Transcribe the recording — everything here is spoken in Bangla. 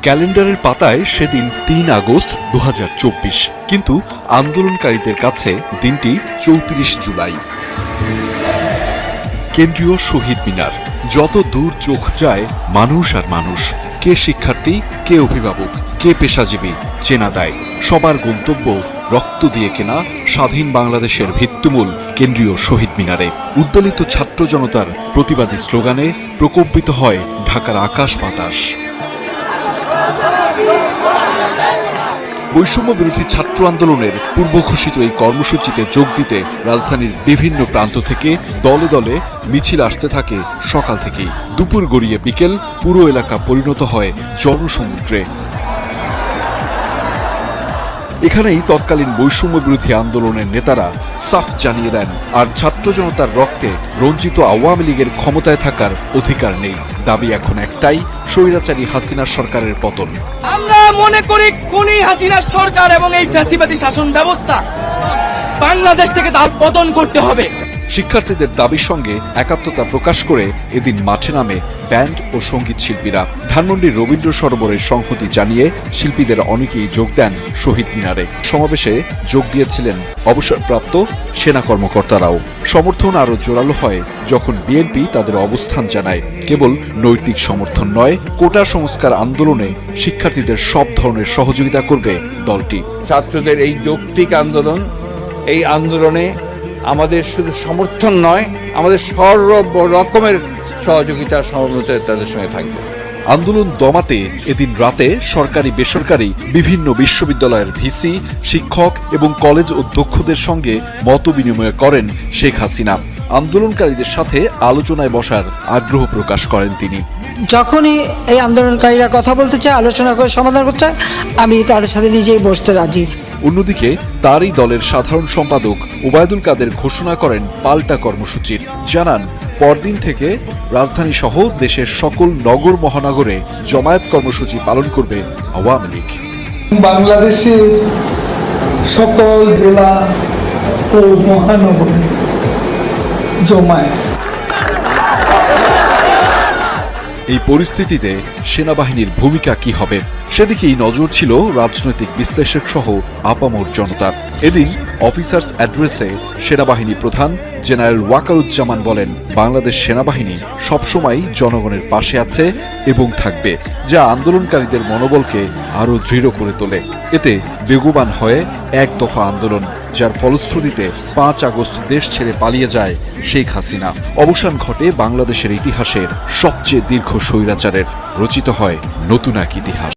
ক্যালেন্ডারের পাতায় সেদিন ৩ আগস্ট ২০২৪, কিন্তু আন্দোলনকারীদের কাছে দিনটি ৩৪ জুলাই। কেন্দ্রীয় শহীদ মিনার, যত দূর চোখ যায় মানুষ আর মানুষ। কে শিক্ষার্থী, কে অভিভাবক, কে পেশাজীবী, চেনা দেয়। সবার গন্তব্য রক্ত দিয়ে কেনা স্বাধীন বাংলাদেশের ভিত্তিমূল কেন্দ্রীয় শহীদ মিনারে। উদ্বেলিত ছাত্র জনতার প্রতিবাদী স্লোগানে প্রকম্পিত হয় ঢাকার আকাশ বাতাস। বৈষম্য বিরোধী ছাত্র আন্দোলনের পূর্ব ঘোষিত এই কর্মসূচিতে যোগ দিতে রাজধানীর বিভিন্ন প্রান্ত থেকে দলে দলে মিছিল আসতে থাকে সকাল থেকেই। দুপুর গড়িয়ে বিকেল পুরো এলাকা পরিণত হয় জনসমুদ্রে। এখানেই তৎকালীন বৈষম্য বিরোধী আন্দোলনের নেতারা সাফ জানিয়ে দেন, আর ছাত্র জনতার রক্তে রঞ্জিত আওয়ামী লীগের ক্ষমতায় থাকার অধিকার নেই। দাবি এখন একটাই, স্বৈরাচারী হাসিনা সরকারের পতন। আমরা মনে করি খুনি হাসিনা সরকার এবং এই ফ্যাসিবাদী শাসন ব্যবস্থা বাংলাদেশ থেকে তার পতন করতে হবে। শিক্ষার্থীদের দাবির সঙ্গে একাত্মতা প্রকাশ করে এদিন মাঠে নামে ব্যান্ড ও সঙ্গীত শিল্পীরা। ধানমন্ডির রবীন্দ্র সরোবরের সংহতি জানিয়ে শিল্পীদের অনেকেই যোগ দেন শহীদ মিনারে। সমাবেশে যোগ দিয়েছিলেন অবসরপ্রাপ্ত সেনা কর্মকর্তারাও। সমর্থন আরও জোরালো হয় যখন বিএনপি তাদের অবস্থান জানায়। কেবল নৈতিক সমর্থন নয়, কোটা সংস্কার আন্দোলনে শিক্ষার্থীদের সব ধরনের সহযোগিতা করবে দলটি। ছাত্রদের এই যৌক্তিক আন্দোলন, এই আন্দোলনে আমাদের শুধু সমর্থন নয়, আমাদের সর্ব রকমের সহযোগিতা সহমত তাদের সঙ্গে থাকবে। আন্দোলন দমাতে এদিন রাতে সরকারি বেসরকারি বিভিন্ন বিশ্ববিদ্যালয়ের ভিসি, শিক্ষক এবং কলেজ অধ্যক্ষদের সঙ্গে মত বিনিময় করেন শেখ হাসিনা। আন্দোলনকারীদের সাথে আলোচনায় বসার আগ্রহ প্রকাশ করেন তিনি। যখনই এই আন্দোলনকারীরা কথা বলতে চায়, আলোচনা করে সমাধান করতে চায়, আমি তাদের সাথে নিজেই বসতে রাজি। অন্যদিকে তারই দলের সাধারণ সম্পাদক ওবায়দুল কাদের ঘোষণা করেন পাল্টা কর্মসূচির। জানান, পরদিন থেকে রাজধানী সহ দেশের সকল নগর মহানগরে জমায়েত কর্মসূচি পালন করবে আওয়ামী লীগ। বাংলাদেশের সকল জেলা ও মহানগরে জমায়েত। এই পরিস্থিতিতে সেনাবাহিনীর ভূমিকা কি হবে, সেদিকেই নজর ছিল রাজনৈতিক বিশ্লেষক সহ আপামর জনতার। এদিন অফিসার্স অ্যাড্রেসে সেনাবাহিনী প্রধান জেনারেল ওয়াকারুজ্জামান বলেন, বাংলাদেশ সেনাবাহিনী সবসময় জনগণের পাশে আছে এবং থাকবে, যা আন্দোলনকারীদের মনোবলকে আরও দৃঢ় করে তোলে। এতে বেগবান হয় এক দফা আন্দোলন, যার ফলশ্রুতিতে 5 আগস্ট দেশ ছেড়ে পালিয়ে যায় শেখ হাসিনা। অবসান ঘটে বাংলাদেশের ইতিহাসের সবচেয়ে দীর্ঘ স্বৈরাচারের। রচিত হয় নতুন এক ইতিহাস।